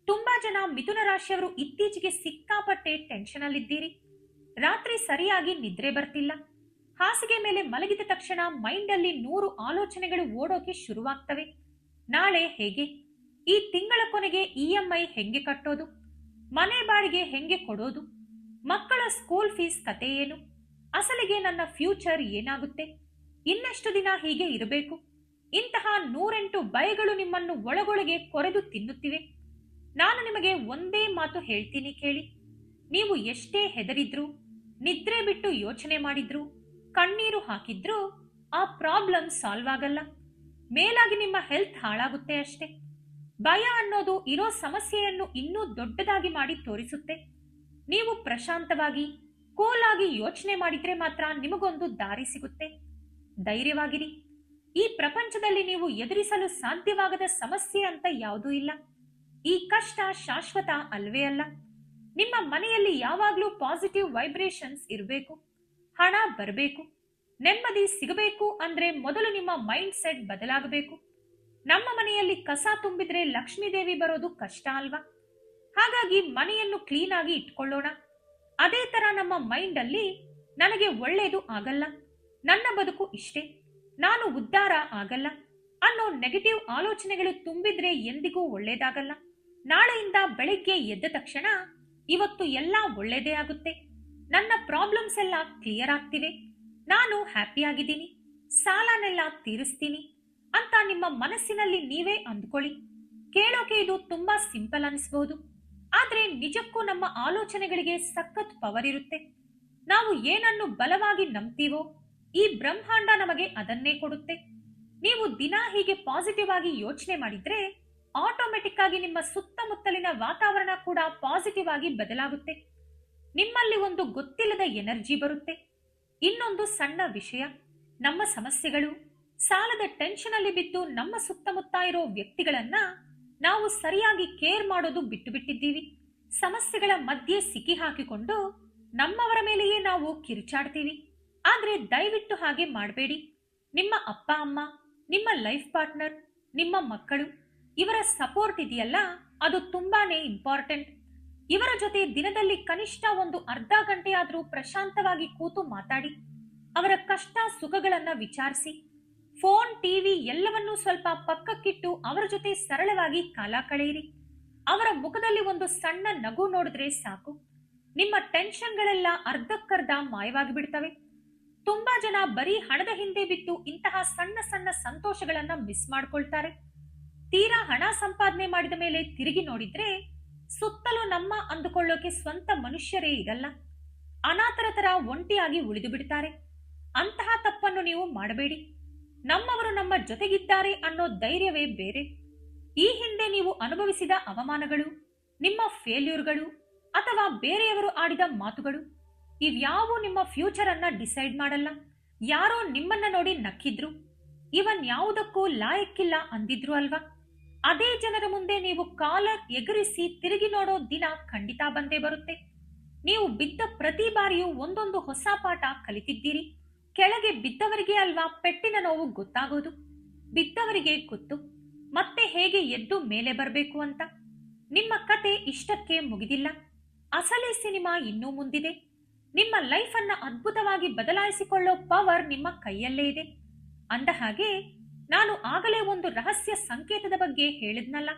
ತುಂಬಾ ಜನ ಮಿಥುನ ರಾಶಿಯವರು ಇತ್ತೀಚೆಗೆ ಸಿಕ್ಕಾಪಟ್ಟೆ ಟೆನ್ಷನ್ ಅಲ್ಲಿದ್ದೀರಿ. ರಾತ್ರಿ ಸರಿಯಾಗಿ ನಿದ್ರೆ ಬರ್ತಿಲ್ಲ. ಹಾಸಿಗೆ ಮೇಲೆ ಮಲಗಿದ ತಕ್ಷಣ ಮೈಂಡ್ ಅಲ್ಲಿ 100 ಆಲೋಚನೆಗಳು ಓಡೋಕೆ ಶುರುವಾಗ್ತವೆ. ನಾಳೆ ಹೇಗೆ, ಈ ತಿಂಗಳ ಕೊನೆಗೆ EMI ಹೆಂಗೆ ಕಟ್ಟೋದು, ಮನೆ ಬಾಡಿಗೆ ಹೆಂಗೆ ಕೊಡೋದು, ಮಕ್ಕಳ ಸ್ಕೂಲ್ ಫೀಸ್ ಕತೆ ಏನು, ಅಸಲಿಗೆ ನನ್ನ ಫ್ಯೂಚರ್ ಏನಾಗುತ್ತೆ, ಇನ್ನೆಷ್ಟು ದಿನ ಹೀಗೆ ಇರಬೇಕು, ಇಂತಹ 108 ಭಯಗಳು ನಿಮ್ಮನ್ನು ಒಳಗೊಳಗೆ ಕೊರೆದು ತಿನ್ನುತ್ತಿವೆ. ನಾನು ನಿಮಗೆ ಒಂದೇ ಮಾತು ಹೇಳ್ತೀನಿ ಕೇಳಿ. ನೀವು ಎಷ್ಟೇ ಹೆದರಿದ್ರು, ನಿದ್ರೆ ಬಿಟ್ಟು ಯೋಚನೆ ಮಾಡಿದ್ರು, ಕಣ್ಣೀರು ಹಾಕಿದ್ರು ಆ ಪ್ರಾಬ್ಲಮ್ ಸಾಲ್ವ್ ಆಗಲ್ಲ. ಮೇಲಾಗಿ ನಿಮ್ಮ ಹೆಲ್ತ್ ಹಾಳಾಗುತ್ತೆ ಅಷ್ಟೇ. ಭಯ ಅನ್ನೋದು ಇರೋ ಸಮಸ್ಯೆಯನ್ನು ಇನ್ನೂ ದೊಡ್ಡದಾಗಿ ಮಾಡಿ ತೋರಿಸುತ್ತೆ. ನೀವು ಪ್ರಶಾಂತವಾಗಿ, ಕೂಲ್ ಆಗಿ ಯೋಚನೆ ಮಾಡಿದ್ರೆ ಮಾತ್ರ ನಿಮಗೊಂದು ದಾರಿ ಸಿಗುತ್ತೆ. ಧೈರ್ಯವಾಗಿರಿ. ಈ ಪ್ರಪಂಚದಲ್ಲಿ ನೀವು ಎದುರಿಸಲು ಸಾಧ್ಯವಾಗದ ಸಮಸ್ಯೆ ಅಂತ ಯಾವುದೂ ಇಲ್ಲ. ಈ ಕಷ್ಟ ಶಾಶ್ವತ ಅಲ್ವೇ ಅಲ್ಲ. ನಿಮ್ಮ ಮನೆಯಲ್ಲಿ ಯಾವಾಗ್ಲೂ ಪಾಸಿಟಿವ್ ವೈಬ್ರೇಷನ್ಸ್ ಇರಬೇಕು. ಹಣ ಬರಬೇಕು, ನೆಮ್ಮದಿ ಸಿಗಬೇಕು ಅಂದ್ರೆ ಮೊದಲು ನಿಮ್ಮ ಮೈಂಡ್ ಸೆಟ್ ಬದಲಾಗಬೇಕು. ನಮ್ಮ ಮನೆಯಲ್ಲಿ ಕಸ ತುಂಬಿದ್ರೆ ಲಕ್ಷ್ಮೀ ದೇವಿ ಬರೋದು ಕಷ್ಟ ಅಲ್ವಾ? ಹಾಗಾಗಿ ಮನೆಯನ್ನು ಕ್ಲೀನ್ ಆಗಿ ಇಟ್ಕೊಳ್ಳೋಣ. ಅದೇ ತರ ನಮ್ಮ ಮೈಂಡ್ ಅಲ್ಲಿ ನನಗೆ ಒಳ್ಳೇದು ಆಗಲ್ಲ, ನನ್ನ ಬದುಕು ಇಷ್ಟೇ, ನಾನು ಉದ್ಧಾರ ಆಗಲ್ಲ ಅನ್ನೋ ನೆಗೆಟಿವ್ ಆಲೋಚನೆಗಳು ತುಂಬಿದ್ರೆ ಎಂದಿಗೂ ಒಳ್ಳೇದಾಗಲ್ಲ. ನಾಳೆಯಿಂದ ಬೆಳಿಗ್ಗೆ ಎದ್ದ ತಕ್ಷಣ ಇವತ್ತು ಎಲ್ಲ ಒಳ್ಳೇದೇ ಆಗುತ್ತೆ, ನನ್ನ ಪ್ರಾಬ್ಲಮ್ಸ್ ಎಲ್ಲ ಕ್ಲಿಯರ್ ಆಗ್ತಿವೆ, ನಾನು ಹ್ಯಾಪಿಯಾಗಿದ್ದೀನಿ, ಸಾಲನೆಲ್ಲ ತೀರಿಸ್ತೀನಿ ಅಂತ ನಿಮ್ಮ ಮನಸ್ಸಿನಲ್ಲಿ ನೀವೇ ಅಂದ್ಕೊಳ್ಳಿ. ಕೇಳೋಕೆ ಇದು ತುಂಬಾ ಸಿಂಪಲ್ ಅನಿಸಬಹುದು, ಆದ್ರೆ ನಿಜಕ್ಕೂ ನಮ್ಮ ಆಲೋಚನೆಗಳಿಗೆ ಸಖತ್ ಪವರ್ ಇರುತ್ತೆ. ನಾವು ಏನನ್ನು ಬಲವಾಗಿ ನಂಬ್ತೀವೋ ಈ ಬ್ರಹ್ಮಾಂಡ ನಮಗೆ ಅದನ್ನೇ ಕೊಡುತ್ತೆ. ನೀವು ದಿನ ಹೀಗೆ ಪಾಸಿಟಿವ್ ಆಗಿ ಯೋಚನೆ ಮಾಡಿದ್ರೆ ಆಟೋಮೆಟಿಕ್ ಆಗಿ ನಿಮ್ಮ ಸುತ್ತಮುತ್ತಲಿನ ವಾತಾವರಣ ಕೂಡ ಪಾಸಿಟಿವ್ ಆಗಿ ಬದಲಾಗುತ್ತೆ. ನಿಮ್ಮಲ್ಲಿ ಒಂದು ಗೊತ್ತಿಲ್ಲದ ಎನರ್ಜಿ ಬರುತ್ತೆ. ಇನ್ನೊಂದು ಸಣ್ಣ ವಿಷಯ, ನಮ್ಮ ಸಮಸ್ಯೆಗಳು, ಸಾಲದ ಟೆನ್ಷನ್ ಅಲ್ಲಿ ಬಿದ್ದು ನಮ್ಮ ಸುತ್ತಮುತ್ತ ಇರೋ ವ್ಯಕ್ತಿಗಳನ್ನ ನಾವು ಸರಿಯಾಗಿ ಕೇರ್ ಮಾಡೋದು ಬಿಟ್ಟು ಬಿಟ್ಟಿದ್ದೀವಿ. ಸಮಸ್ಯೆಗಳ ಮಧ್ಯೆ ಸಿಕ್ಕಿ ಹಾಕಿಕೊಂಡು ನಮ್ಮವರ ಮೇಲೆಯೇ ನಾವು ಕಿರುಚಾಡ್ತೀವಿ. ಆದ್ರೆ ದಯವಿಟ್ಟು ಹಾಗೆ ಮಾಡಬೇಡಿ. ನಿಮ್ಮ ಅಪ್ಪ ಅಮ್ಮ, ನಿಮ್ಮ ಲೈಫ್ ಪಾರ್ಟ್ನರ್, ನಿಮ್ಮ ಮಕ್ಕಳು, ಇವರ ಸಪೋರ್ಟ್ ಇದೆಯಲ್ಲ, ಅದು ತುಂಬಾನೇ ಇಂಪಾರ್ಟೆಂಟ್. ಇವರ ಜೊತೆ ದಿನದಲ್ಲಿ ಕನಿಷ್ಠ ಒಂದು ಅರ್ಧ ಗಂಟೆಯಾದರೂ ಪ್ರಶಾಂತವಾಗಿ ಕೂತು ಮಾತಾಡಿ, ಅವರ ಕಷ್ಟ ಸುಖಗಳನ್ನ ವಿಚಾರಿಸಿ. ಫೋನ್, ಟಿವಿ ಎಲ್ಲವನ್ನೂ ಸ್ವಲ್ಪ ಪಕ್ಕಕ್ಕಿಟ್ಟು ಅವರ ಜೊತೆ ಸರಳವಾಗಿ ಕಾಲ ಕಳೆಯಿರಿ. ಅವರ ಮುಖದಲ್ಲಿ ಒಂದು ಸಣ್ಣ ನಗು ನೋಡಿದ್ರೆ ಸಾಕು, ನಿಮ್ಮ ಟೆನ್ಷನ್ಗಳೆಲ್ಲ ಅರ್ಧಕ್ಕರ್ಧ ಮಾಯವಾಗಿ ಬಿಡ್ತವೆ. ತುಂಬಾ ಜನ ಬರೀ ಹಣದ ಹಿಂದೆ ಬಿದ್ದು ಇಂತಹ ಸಣ್ಣ ಸಣ್ಣ ಸಂತೋಷಗಳನ್ನ ಮಿಸ್ ಮಾಡ್ಕೊಳ್ತಾರೆ. ತೀರಾ ಹಣ ಸಂಪಾದನೆ ಮಾಡಿದ ಮೇಲೆ ತಿರುಗಿ ನೋಡಿದ್ರೆ ಸುತ್ತಲೂ ನಮ್ಮ ಅಂದುಕೊಳ್ಳೋಕೆ ಸ್ವಂತ ಮನುಷ್ಯರೇ ಇರಲ್ಲ. ಅನಾಥರ ತರ ಒಂಟಿಯಾಗಿ ಉಳಿದು ಬಿಡ್ತಾರೆ. ಅಂತಹ ತಪ್ಪನ್ನು ನೀವು ಮಾಡಬೇಡಿ. ನಮ್ಮವರು ನಮ್ಮ ಜೊತೆಗಿದ್ದಾರೆ ಅನ್ನೋ ಧೈರ್ಯವೇ ಬೇರೆ. ಈ ಹಿಂದೆ ನೀವು ಅನುಭವಿಸಿದ ಅವಮಾನಗಳು, ನಿಮ್ಮ ಫೇಲ್ಯೂರ್ಗಳು ಅಥವಾ ಬೇರೆಯವರು ಆಡಿದ ಮಾತುಗಳು ಇವ್ಯಾವು ನಿಮ್ಮ ಫ್ಯೂಚರ್ ಅನ್ನ ಡಿಸೈಡ್ ಮಾಡಲ್ಲ. ಯಾರೋ ನಿಮ್ಮನ್ನ ನೋಡಿ ನಕ್ಕಿದ್ರು, ಇವನ್ ಯಾವುದಕ್ಕೂ ಲಾಯಕ್ಕಿಲ್ಲ ಅಂದಿದ್ರು ಅಲ್ವಾ, ಅದೇ ಜನರ ಮುಂದೆ ನೀವು ಕಾಲರ್ ಎಗರಿಸಿ ತಿರುಗಿ ನೋಡೋ ದಿನ ಖಂಡಿತ ಬಂದೇ ಬರುತ್ತೆ. ನೀವು ಬಿದ್ದ ಪ್ರತಿ ಬಾರಿಯೂ ಒಂದೊಂದು ಹೊಸ ಪಾಠ ಕಲಿತಿದ್ದೀರಿ. ಕೆಳಗೆ ಬಿದ್ದವರಿಗೆ ಅಲ್ವಾ ಪೆಟ್ಟಿನ ನೋವು ಗೊತ್ತಾಗೋದು. ಬಿದ್ದವರಿಗೆ ಗೊತ್ತು ಮತ್ತೆ ಹೇಗೆ ಎದ್ದು ಮೇಲೆ ಬರಬೇಕು ಅಂತ. ನಿಮ್ಮ ಕತೆ ಇಷ್ಟಕ್ಕೆ ಮುಗಿದಿಲ್ಲ. ಅಸಲಿ ಸಿನಿಮಾ ಇನ್ನೂ ಮುಂದಿದೆ. ನಿಮ್ಮ ಲೈಫ್ ಅನ್ನ ಅದ್ಭುತವಾಗಿ ಬದಲಾಯಿಸಿಕೊಳ್ಳೋ ಪವರ್ ನಿಮ್ಮ ಕೈಯಲ್ಲೇ ಇದೆ. ಅಂದ ಹಾಗೆ ನಾನು ಆಗಲೇ ಒಂದು ರಹಸ್ಯ ಸಂಕೇತದ ಬಗ್ಗೆ ಹೇಳಿದ್ನಲ್ಲ.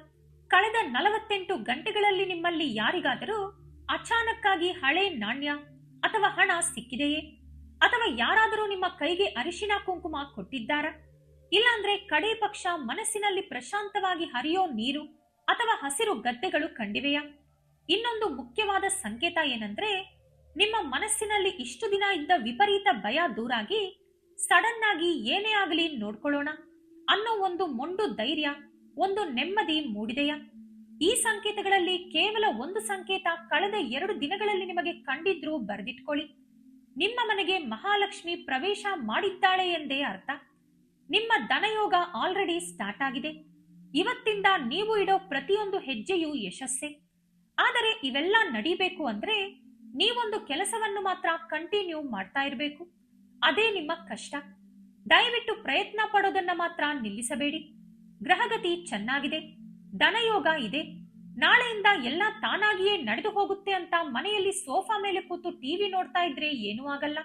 ಕಳೆದ 48 ಗಂಟೆಗಳಲ್ಲಿ ನಿಮ್ಮಲ್ಲಿ ಯಾರಿಗಾದರೂ ಅಚಾನಕ್ಕಾಗಿ ಹಳೆ ನಾಣ್ಯ ಅಥವಾ ಹಣ ಸಿಕ್ಕಿದೆಯೇ? ಅಥವಾ ಯಾರಾದರೂ ನಿಮ್ಮ ಕೈಗೆ ಅರಿಶಿನ ಕುಂಕುಮ ಕೊಟ್ಟಿದ್ದಾರಾ? ಇಲ್ಲಾಂದ್ರೆ ಕಡೆ ಪಕ್ಷ ಮನಸ್ಸಿನಲ್ಲಿ ಪ್ರಶಾಂತವಾಗಿ ಹರಿಯೋ ನೀರು ಅಥವಾ ಹಸಿರು ಗದ್ದೆಗಳು ಕಂಡಿವೆಯಾ? ಇನ್ನೊಂದು ಮುಖ್ಯವಾದ ಸಂಕೇತ ಏನಂದ್ರೆ, ನಿಮ್ಮ ಮನಸ್ಸಿನಲ್ಲಿ ಇಷ್ಟು ದಿನ ಇದ್ದ ವಿಪರೀತ ಭಯ ದೂರಾಗಿ ಸಡನ್ ಆಗಿ ಏನೇ ಆಗಲಿ ನೋಡ್ಕೊಳ್ಳೋಣ ಅನ್ನೋ ಒಂದು ಮೊಂಡು ಧೈರ್ಯ, ಒಂದು ನೆಮ್ಮದಿ ಮೂಡಿದೆಯಾ? ಈ ಸಂಕೇತಗಳಲ್ಲಿ ಕೇವಲ ಒಂದು ಸಂಕೇತ ಕಳೆದ 2 ದಿನಗಳಲ್ಲಿ ನಿಮಗೆ ಕಂಡಿದ್ರೂ ಬರೆದಿಟ್ಕೊಳ್ಳಿ. ನಿಮ್ಮ ಮನೆಗೆ ಮಹಾಲಕ್ಷ್ಮಿ ಪ್ರವೇಶ ಮಾಡಿದ್ದಾಳೆ ಎಂದೇ ಅರ್ಥ. ನಿಮ್ಮ ಧನಯೋಗ ಆಲ್ರೆಡಿ ಸ್ಟಾರ್ಟ್ ಆಗಿದೆ. ಇವತ್ತಿಂದ ನೀವು ಇಡೋ ಪ್ರತಿಯೊಂದು ಹೆಜ್ಜೆಯೂ ಯಶಸ್ಸೇ. ಆದರೆ ಇವೆಲ್ಲ ನಡೀಬೇಕು ಅಂದ್ರೆ ನೀವೊಂದು ಕೆಲಸವನ್ನು ಮಾತ್ರ ಕಂಟಿನ್ಯೂ ಮಾಡ್ತಾ ಇರಬೇಕು. ಅದೇ ನಿಮ್ಮ ಕಷ್ಟ. ದಯವಿಟ್ಟು ಪ್ರಯತ್ನ ಪಡೋದನ್ನ ಮಾತ್ರ ನಿಲ್ಲಿಸಬೇಡಿ. ಗ್ರಹಗತಿ ಚೆನ್ನಾಗಿದೆ, ಧನಯೋಗ ಇದೆ, ನಾಳೆಯಿಂದ ಎಲ್ಲ ತಾನಾಗಿಯೇ ನಡೆದು ಹೋಗುತ್ತೆ ಅಂತ ಮನೆಯಲ್ಲಿ ಸೋಫಾ ಮೇಲೆ ಕೂತು ಟಿವಿ ನೋಡ್ತಾ ಇದ್ರೆ ಏನೂ ಆಗಲ್ಲ.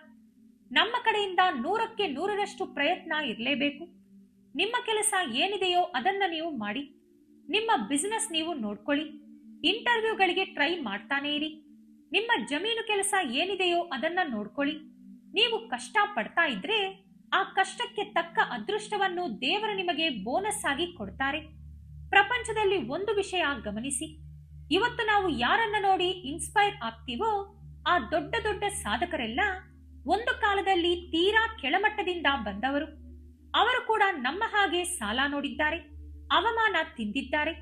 ನಮ್ಮ ಕಡೆಯಿಂದ 100ಕ್ಕೆ 100ರಷ್ಟು ಪ್ರಯತ್ನ ಇರಲೇಬೇಕು. ನಿಮ್ಮ ಕೆಲಸ ಏನಿದೆಯೋ ಅದನ್ನ ನೀವು ಮಾಡಿ. ನಿಮ್ಮ ಬಿಸಿನೆಸ್ ನೀವು ನೋಡ್ಕೊಳ್ಳಿ. ಇಂಟರ್ವ್ಯೂಗಳಿಗೆ ಟ್ರೈ ಮಾಡ್ತಾನೆ ಇರಿ. ನಿಮ್ಮ ಜಮೀನು ಕೆಲಸ ಏನಿದೆಯೋ ಅದನ್ನ ನೋಡ್ಕೊಳ್ಳಿ. ನೀವು ಕಷ್ಟ ಪಡ್ತಾ ಇದ್ರೆ ಆ ಕಷ್ಟಕ್ಕೆ ತಕ್ಕ ಅದೃಷ್ಟವನ್ನು ದೇವರು ನಿಮಗೆ ಬೋನಸ್ ಆಗಿ ಕೊಡ್ತಾರೆ. ಪ್ರಪಂಚದಲ್ಲಿ ಒಂದು ವಿಷಯ ಗಮನಿಸಿ, ಇವತ್ತು ನಾವು ಯಾರನ್ನ ನೋಡಿ ಇನ್ಸ್ಪೈರ್ ಆಗ್ತೀವೋ ಆ ದೊಡ್ಡ ದೊಡ್ಡ ಸಾಧಕರೆಲ್ಲ ಒಂದು ಕಾಲದಲ್ಲಿ ತೀರಾ ಕೆಳಮಟ್ಟದಿಂದ ಬಂದವರು. ಅವರು ಕೂಡ ನಮ್ಮ ಹಾಗೆ ಸಾಲ ನೋಡಿದ್ದಾರೆ, ಅವಮಾನ ತಿಂದಿದ್ದಾರೆ,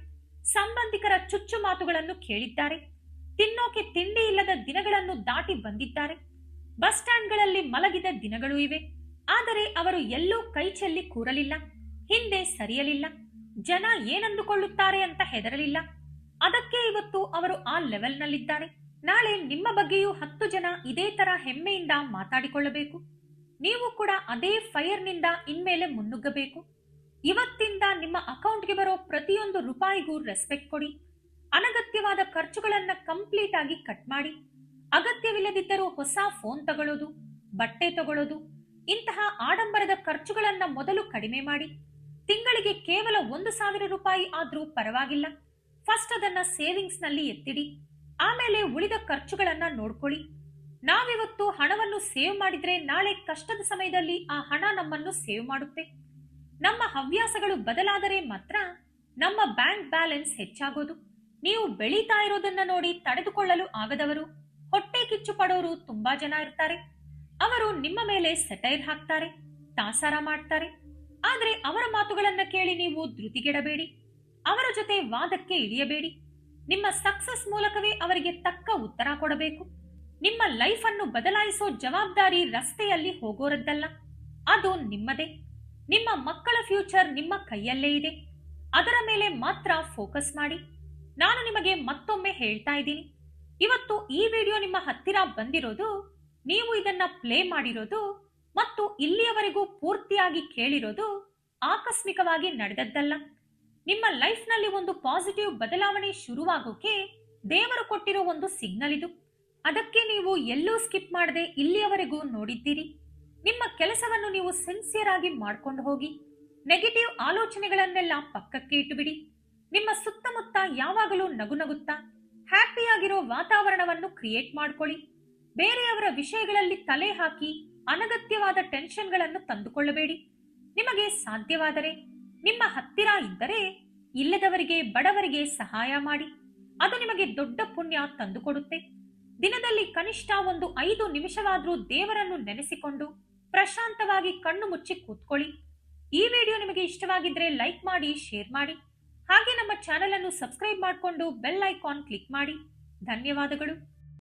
ಸಂಬಂಧಿಕರ ಚುಚ್ಚು ಮಾತುಗಳನ್ನು ಕೇಳಿದ್ದಾರೆ, ತಿನ್ನೋಕೆ ತಿಂಡಿ ಇಲ್ಲದ ದಿನಗಳನ್ನು ದಾಟಿ ಬಂದಿದ್ದಾರೆ. ಬಸ್ ಸ್ಟ್ಯಾಂಡ್ಗಳಲ್ಲಿ ಮಲಗಿದ ದಿನಗಳು ಇವೆ. ಆದರೆ ಅವರು ಎಲ್ಲೂ ಕೈ ಚೆಲ್ಲಿ ಕೂರಲಿಲ್ಲ, ಹಿಂದೆ ಸರಿಯಲಿಲ್ಲ, ಜನ ಏನಂದುಕೊಳ್ಳುತ್ತಾರೆ ಅಂತ ಹೆದರಲಿಲ್ಲ. ಅದಕ್ಕೆ ಇವತ್ತು ಅವರು ಆ ಲೆವೆಲ್ನಲ್ಲಿದ್ದಾರೆ. ನಾಳೆ ನಿಮ್ಮ ಬಗ್ಗೆಯೂ 10 ಜನ ಇದೇ ತರ ಹೆಮ್ಮೆಯಿಂದ ಮಾತಾಡಿಕೊಳ್ಳಬೇಕು. ನೀವು ಕೂಡ ಅದೇ ಫೈರ್ನಿಂದ ಇನ್ಮೇಲೆ ಮುನ್ನುಗ್ಗಬೇಕು. ಇವತ್ತಿಂದ ನಿಮ್ಮ ಅಕೌಂಟ್ಗೆ ಬರೋ ಪ್ರತಿಯೊಂದು ರೂಪಾಯಿಗೂ ರೆಸ್ಪೆಕ್ಟ್ ಕೊಡಿ. ಅನಗತ್ಯವಾದ ಖರ್ಚುಗಳನ್ನ ಕಂಪ್ಲೀಟ್ ಆಗಿ ಕಟ್ ಮಾಡಿ. ಅಗತ್ಯವಿಲ್ಲದಿದ್ದರೂ ಹೊಸ ಫೋನ್ ತಗೊಳ್ಳೋದು, ಬಟ್ಟೆ ತಗೊಳ್ಳೋದು, ಇಂತಹ ಆಡಂಬರದ ಖರ್ಚುಗಳನ್ನ ಮೊದಲು ಕಡಿಮೆ ಮಾಡಿ. ತಿಂಗಳಿಗೆ ಕೇವಲ 1,000 ರೂಪಾಯಿ ಆದ್ರೂ ಪರವಾಗಿಲ್ಲ. ಫಸ್ಟ್ ಅದನ್ನ ಸೇವಿಂಗ್ಸ್ ನಲ್ಲಿ ಎತ್ತಿಡಿ. ಆಮೇಲೆ ಉಳಿದ ಖರ್ಚುಗಳನ್ನ ನೋಡ್ಕೊಳ್ಳಿ. ನಾವಿವತ್ತು ಹಣವನ್ನು ಸೇವ್ ಮಾಡಿದ್ರೆ ನಾಳೆ ಕಷ್ಟದ ಸಮಯದಲ್ಲಿ ಆ ಹಣ ನಮ್ಮನ್ನು ಸೇವ್ ಮಾಡುತ್ತೆ. ನಮ್ಮ ಹವ್ಯಾಸಗಳು ಬದಲಾದರೆ ಮಾತ್ರ ನಮ್ಮ ಬ್ಯಾಂಕ್ ಬ್ಯಾಲೆನ್ಸ್ ಹೆಚ್ಚಾಗೋದು. ನೀವು ಬೆಳೀತಾ ಇರೋದನ್ನ ನೋಡಿ ತಡೆದುಕೊಳ್ಳಲು ಆಗದವರು, ಹೊಟ್ಟೆ ಕಿಚ್ಚು ಪಡೋರು ತುಂಬಾ ಜನ ಇರ್ತಾರೆ. ಅವರು ನಿಮ್ಮ ಮೇಲೆ ಸೆಟೈರ್ ಹಾಕ್ತಾರೆ, ತಾಸಾರ ಮಾಡ್ತಾರೆ. ಆದ್ರೆ ಅವರ ಮಾತುಗಳನ್ನ ಕೇಳಿ ನೀವು ಧೃತಿಗೆಡಬೇಡಿ. ಅವರ ಜೊತೆ ವಾದಕ್ಕೆ ಇಳಿಯಬೇಡಿ. ನಿಮ್ಮ ಸಕ್ಸಸ್ ಮೂಲಕವೇ ಅವರಿಗೆ ತಕ್ಕ ಉತ್ತರ ಕೊಡಬೇಕು. ನಿಮ್ಮ ಲೈಫ್ ಅನ್ನು ಬದಲಾಯಿಸೋ ಜವಾಬ್ದಾರಿ ರಸ್ತೆಯಲ್ಲಿ ಹೋಗೋರದ್ದಲ್ಲ, ಅದು ನಿಮ್ಮದೇ. ನಿಮ್ಮ ಮಕ್ಕಳ ಫ್ಯೂಚರ್ ನಿಮ್ಮ ಕೈಯಲ್ಲೇ ಇದೆ. ಅದರ ಮೇಲೆ ಮಾತ್ರ ಫೋಕಸ್ ಮಾಡಿ. ನಾನು ನಿಮಗೆ ಮತ್ತೊಮ್ಮೆ ಹೇಳ್ತಾ ಇದ್ದೀನಿ, ಇವತ್ತು ಈ ವಿಡಿಯೋ ನಿಮ್ಮ ಹತ್ತಿರ ಬಂದಿರೋದು, ನೀವು ಇದನ್ನ ಪ್ಲೇ ಮಾಡಿರೋದು ಮತ್ತು ಇಲ್ಲಿಯವರೆಗೂ ಪೂರ್ತಿಯಾಗಿ ಕೇಳಿರೋದು ಆಕಸ್ಮಿಕವಾಗಿ ನಡೆದದ್ದಲ್ಲ. ನಿಮ್ಮ ಲೈಫ್ನಲ್ಲಿ ಒಂದು ಪಾಸಿಟಿವ್ ಬದಲಾವಣೆ ಶುರುವಾಗೋಕೆ ದೇವರು ಕೊಟ್ಟಿರೋ ಒಂದು ಸಿಗ್ನಲ್ ಇದು. ಅದಕ್ಕೆ ನೀವು ಎಲ್ಲೂ ಸ್ಕಿಪ್ ಮಾಡದೆ ಇಲ್ಲಿಯವರೆಗೂ ನೋಡಿದ್ದೀರಿ. ನಿಮ್ಮ ಕೆಲಸವನ್ನು ನೀವು ಸಿನ್ಸಿಯರ್ ಆಗಿ ಮಾಡ್ಕೊಂಡು ಹೋಗಿ. ನೆಗೆಟಿವ್ ಆಲೋಚನೆಗಳನ್ನೆಲ್ಲ ಪಕ್ಕಕ್ಕೆ ಇಟ್ಟುಬಿಡಿ. ನಿಮ್ಮ ಸುತ್ತಮುತ್ತ ಯಾವಾಗಲೂ ನಗುನಗುತ್ತಾ ಹ್ಯಾಪಿಯಾಗಿರೋ ವಾತಾವರಣವನ್ನು ಕ್ರಿಯೇಟ್ ಮಾಡ್ಕೊಳ್ಳಿ. ಬೇರೆಯವರ ವಿಷಯಗಳಲ್ಲಿ ತಲೆ ಹಾಕಿ ಅನಗತ್ಯವಾದ ಟೆನ್ಷನ್ಗಳನ್ನು ತಂದುಕೊಳ್ಳಬೇಡಿ. ನಿಮಗೆ ಸಾಧ್ಯವಾದರೆ ನಿಮ್ಮ ಹತ್ತಿರ ಇದ್ದರೆ ಇಲ್ಲದವರಿಗೆ ಬಡವರಿಗೆ ಸಹಾಯ ಮಾಡಿ. ಅದು ನಿಮಗೆ ದೊಡ್ಡ ಪುಣ್ಯ ತಂದುಕೊಡುತ್ತೆ. ದಿನದಲ್ಲಿ ಕನಿಷ್ಠ ಒಂದು 5 ನಿಮಿಷವಾದರೂ ದೇವರನ್ನು ನೆನೆಸಿಕೊಂಡು ಪ್ರಶಾಂತವಾಗಿ ಕಣ್ಣು ಮುಚ್ಚಿ ಕೂತ್ಕೊಳ್ಳಿ. ಈ ವಿಡಿಯೋ ನಿಮಗೆ ಇಷ್ಟವಾಗಿದ್ರೆ ಲೈಕ್ ಮಾಡಿ, ಶೇರ್ ಮಾಡಿ. ಹಾಗೆ ನಮ್ಮ ಚಾನೆಲ್ ಅನ್ನು ಸಬ್ಸ್ಕ್ರೈಬ್ ಮಾಡಿಕೊಂಡು ಬೆಲ್ ಐಕಾನ್ ಕ್ಲಿಕ್ ಮಾಡಿ. ಧನ್ಯವಾದಗಳು.